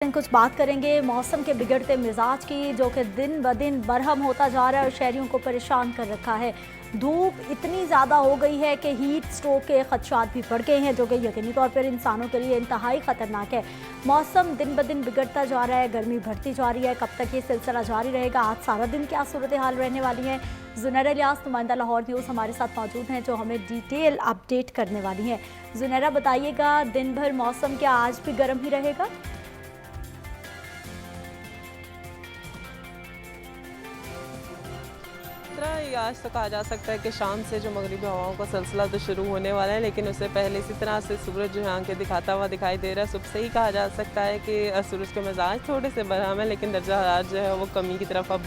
कुछ बात करेंगे मौसम के बिगड़ते मिजाज की, जो कि दिन ब दिन बरहम होता जा रहा है और शहरियों को परेशान कर रखा है। धूप इतनी ज़्यादा हो गई है कि हीट स्ट्रोक के खदशात भी बढ़ गए हैं, जो कि यकीनी तौर पर इंसानों के लिए इंतहाई ख़तरनाक है। मौसम दिन ब दिन बिगड़ता जा रहा है, गर्मी बढ़ती जा रही है। कब तक ये सिलसिला जारी रहेगा, आज सारा दिन क्या सूरत हाल रहने वाली है? जुनैरा इलियास, नुमाइंदा लाहौर न्यूज़, हमारे साथ मौजूद हैं, जो हमें डिटेल अपडेट करने वाली हैं। जुनैरा, बताइएगा, दिन भर मौसम क्या आज भी गर्म ही रहेगा? आज तो कहा जा सकता है कि शाम से जो मगरिबी हवाओं का सिलसिला तो शुरू होने वाला है, लेकिन उससे पहले इसी तरह से सूरज जो है आंखें दिखाता हुआ दिखाई दे रहा है। सुबह से ही कहा जा सकता है कि सूरज के मिजाज थोड़े से बरहम है, लेकिन दर्जा हरारत जो है वो कमी की तरफ अब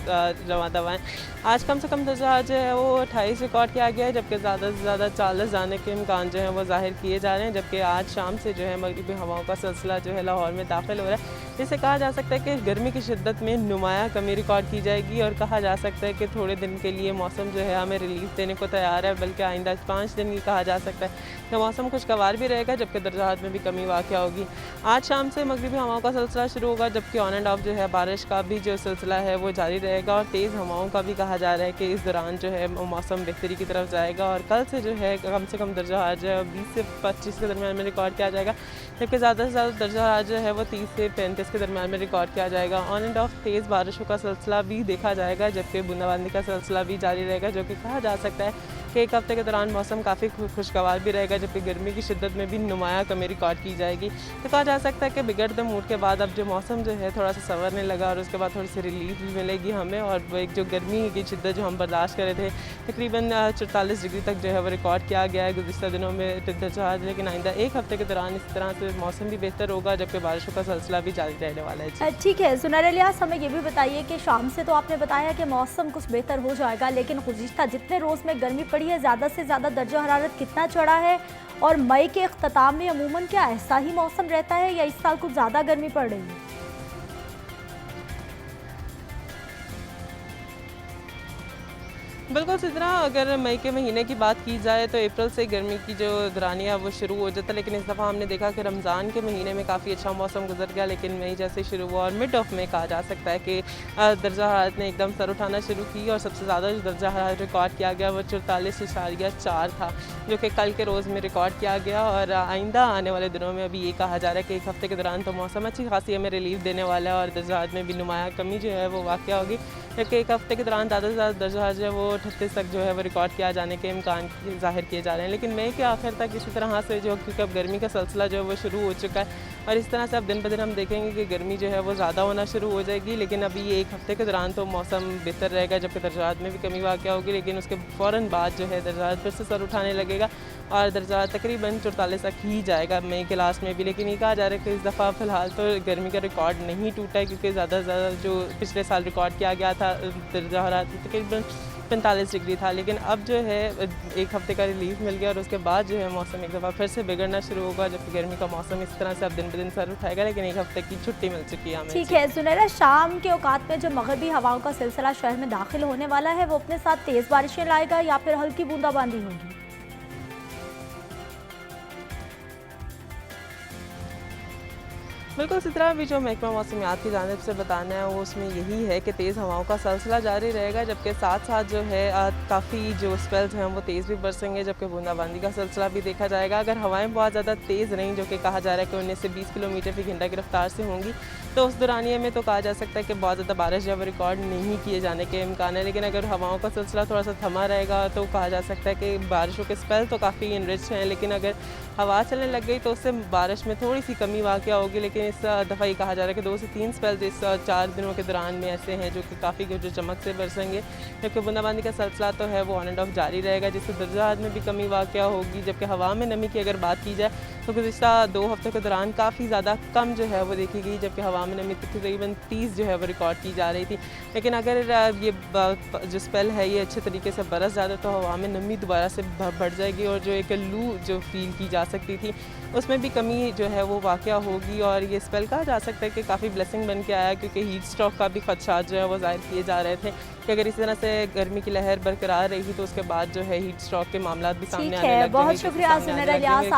रवा दवा है। आज कम से कम दर्जा हरारत जो है वो 28 रिकॉर्ड किया गया है, जबकि ज़्यादा से ज़्यादा 40 जाने के इम्कान जो है वो जाहिर किए जा रहे हैं। जबकि आज शाम से जो है मगरिबी हवाओं का सिलसिला जो है लाहौर में दाखिल हो रहा है, जिससे कहा जा सकता है कि गर्मी की शिद्दत में नुमाया कमी रिकॉर्ड की जाएगी। और कहा जा सकता है कि थोड़े दिन के लिए मौसम जो है हमें रिलीफ देने को तैयार है, बल्कि आइंदा 5 दिन की कहा जा सकता है कि मौसम खुशगवार भी रहेगा, जबकि दर्जात में भी कमी वाक़या होगी। आज शाम से मगरिबी हवाओं का सिलसिला शुरू होगा, जबकि ऑन एंड ऑफ जो है बारिश का भी जो सिलसिला है वो जारी रहेगा। और तेज़ हवाओं का भी कहा जा रहा है कि इस दौरान जो है मौसम बेहतरी की तरफ जाएगा। और कल से जो है कम से कम दर्जा हरारत जो है 20 से 25 के दरमियान में रिकॉर्ड किया जाएगा, जबकि ज़्यादा से ज़्यादा दर्जा हरारत जो है वो 30 से 35 के दरमियान में रिकॉर्ड किया जाएगा। ऑन एंड ऑफ तेज़ बारिशों का सिलसिला भी देखा जाएगा, जबकि बूंदाबांदी का सिलसिला भी जारी रहेगा, जो कि कहा जा सकता है कि एक हफ्ते के दौरान मौसम काफ़ी खुशगवार भी रहेगा, जबकि गर्मी की शिद्दत में भी नुमाया कमी रिकॉर्ड की जाएगी। तो कहा जा सकता है कि बिगड़ते मूड के बाद अब जो मौसम जो है थोड़ा सा संवरने लगा, और उसके बाद थोड़ी सी रिलीफ भी मिलेगी हमें। और वो एक जो गर्मी की शिद्दत जो हम बर्दाश्त कर रहे थे, तकरीबन 44 डिग्री तक जो है वो रिकॉर्ड किया गया है गुज़िश्ता दिनों में दर्जा। लेकिन आइंदा एक हफ्ते के दौरान इस तरह से मौसम भी बेहतर होगा, जबकि बारिशों का सिलसिला भी जारी रहने वाला है। ठीक है जुनैरा इलियास, हमें ये भी बताइए कि शाम से तो आपने बताया कि मौसम कुछ बेहतर हो जाएगा, लेकिन गुज़िश्ता जितने रोज़ में गर्मी पड़ी है, ज़्यादा से ज़्यादा दर्जा हरारत कितना चढ़ा है? और मई के इख्तिताम में अमूमन क्या ऐसा ही मौसम रहता है, या इस साल कुछ ज़्यादा गर्मी पड़ रही है? बिल्कुल इस तरह अगर मई के महीने की बात की जाए तो अप्रैल से गर्मी की जो दौरानी है वो शुरू हो जाता है, लेकिन इस दफ़ा हमने देखा कि रमज़ान के महीने में काफ़ी अच्छा मौसम गुजर गया, लेकिन मई जैसे शुरू हुआ और मिड ऑफ में कहा जा सकता है कि दर्जा हरारत ने एकदम सर उठाना शुरू की। और सबसे ज़्यादा जो दर्जा हरारत रिकॉर्ड किया गया वो 44.4 था, जो कि कल के रोज़ में रिकॉर्ड किया गया। और आइंदा आने वाले दिनों में अभी ये कहा जा रहा है कि एक हफ़्ते के दौरान तो मौसम अच्छी खासी हमें रिलीफ देने वाला है, और दर्जा हरारत में भी नुमाया कमी जो है वो वाक़या होगी, जबकि एक हफ़्ते के दौरान ज़्यादा से ज़्यादा दर्जा हरारत जो है वो 38 तक जो है वो रिकॉर्ड किया जाने के इम्कान ज़ाहिर किए जा रहे हैं। लेकिन मई के आखिर तक इसी तरह से जो, क्योंकि अब गर्मी का सिलसिला जो है वो शुरू हो चुका है, और इस तरह से अब दिन ब दिन हम देखेंगे कि गर्मी जो है वो ज़्यादा होना शुरू हो जाएगी। लेकिन अभी ये एक हफ़्ते के दौरान तो मौसम बेहतर रहेगा, जबकि दर्जात में भी कमी वाक़या होगी, लेकिन उसके फ़ौरन बाद जो है दर्जात फिर से सर उठाने लगेगा, और दर्जा तकरीबन 44 तक ही जाएगा मई के लास्ट में भी। लेकिन ये कहा जा रहा है कि इस दफ़ा फ़िलहाल तो गर्मी का रिकॉर्ड नहीं टूटा है, क्योंकि ज़्यादा से ज़्यादा जो पिछले साल रिकॉर्ड किया गया था दर्जा हरारत तकरीबन 45 डिग्री था। लेकिन अब जो है एक हफ़्ते का रिलीफ मिल गया, और उसके बाद जो है मौसम एक दफ़ा फिर से बिगड़ना शुरू होगा, जबकि गर्मी का मौसम इस तरह से अब दिन ब दिन सर उठाएगा। लेकिन एक हफ़्ते की छुट्टी मिल चुकी है हमें। ठीक है जुनैरा, शाम के औकात में जो मगरबी हवाओं का सिलसिला शहर में दाखिल होने वाला है, वो अपने साथ तेज़ बारिशें लाएगा या फिर हल्की बूंदाबांदी होगी? बिल्कुल इसी तरह भी जो महकमा मौसमियात की जानिब से बताना है वो उसमें यही है कि तेज़ हवाओं का सिलसिला जारी रहेगा, जबकि साथ साथ जो है काफ़ी जो स्पेल्स हैं वो तेज़ भी बरसेंगे, जबकि बूंदाबांदी का सिलसिला भी देखा जाएगा। अगर हवाएं बहुत ज़्यादा तेज़ रहें, जो कि कहा जा रहा है कि 19 से 20 किलोमीटर फ़ी घंटा की रफ्तार से होंगी, तो उस दौरानिए में तो कहा जा सकता है कि बहुत ज़्यादा बारिश जब रिकॉर्ड नहीं किए जाने के इम्कान है। लेकिन अगर हवाओं का सिलसिला थोड़ा सा थमा रहेगा तो कहा जा सकता है कि बारिशों के स्पेल तो काफ़ी इनरिच हैं, लेकिन अगर हवा चलने लग गई तो उससे बारिश में थोड़ी सी कमी वाक़या होगी। लेकिन इस दफ़ा ये कहा जा रहा है कि 2 से 3 स्पेल्स इस 4 दिनों के दौरान में ऐसे हैं जो कि काफ़ी जो चमक से बरसेंगे, जबकि बूंदाबांदी का सिलसिला तो है वो ऑन एंड ऑफ जारी रहेगा, जिससे दर्जा हरारत में भी कमी वाक़या होगी। जबकि हवा में नमी की अगर बात की जाए तो गुज़िश्ता 2 हफ्तों के दौरान काफ़ी ज़्यादा कम जो है वो देखी गई, जबकि हवा में नमी तकरीबन 30 जो है वो रिकॉर्ड की जा रही थी। लेकिन अगर ये जो स्पेल है ये अच्छे तरीके से बरस जाता तो हवा में नमी दोबारा से बढ़ जाएगी, और जो एक लू जो फील की जा सकती थी उसमें भी कमी जो है वो वाक़या होगी। और ये स्पेल कहा जा सकता है कि काफ़ी ब्लेसिंग बन के आया, क्योंकि हीट स्ट्रोक का भी खदशात जो है वो ज़ाहिर किए जा रहे थे कि अगर इस तरह से गर्मी की लहर बरकरार रही तो उसके बाद जो है हीट स्ट्रोक के मामला भी सामने आने लग जाएंगे। बहुत शुक्रिया जुनैरा इलियास।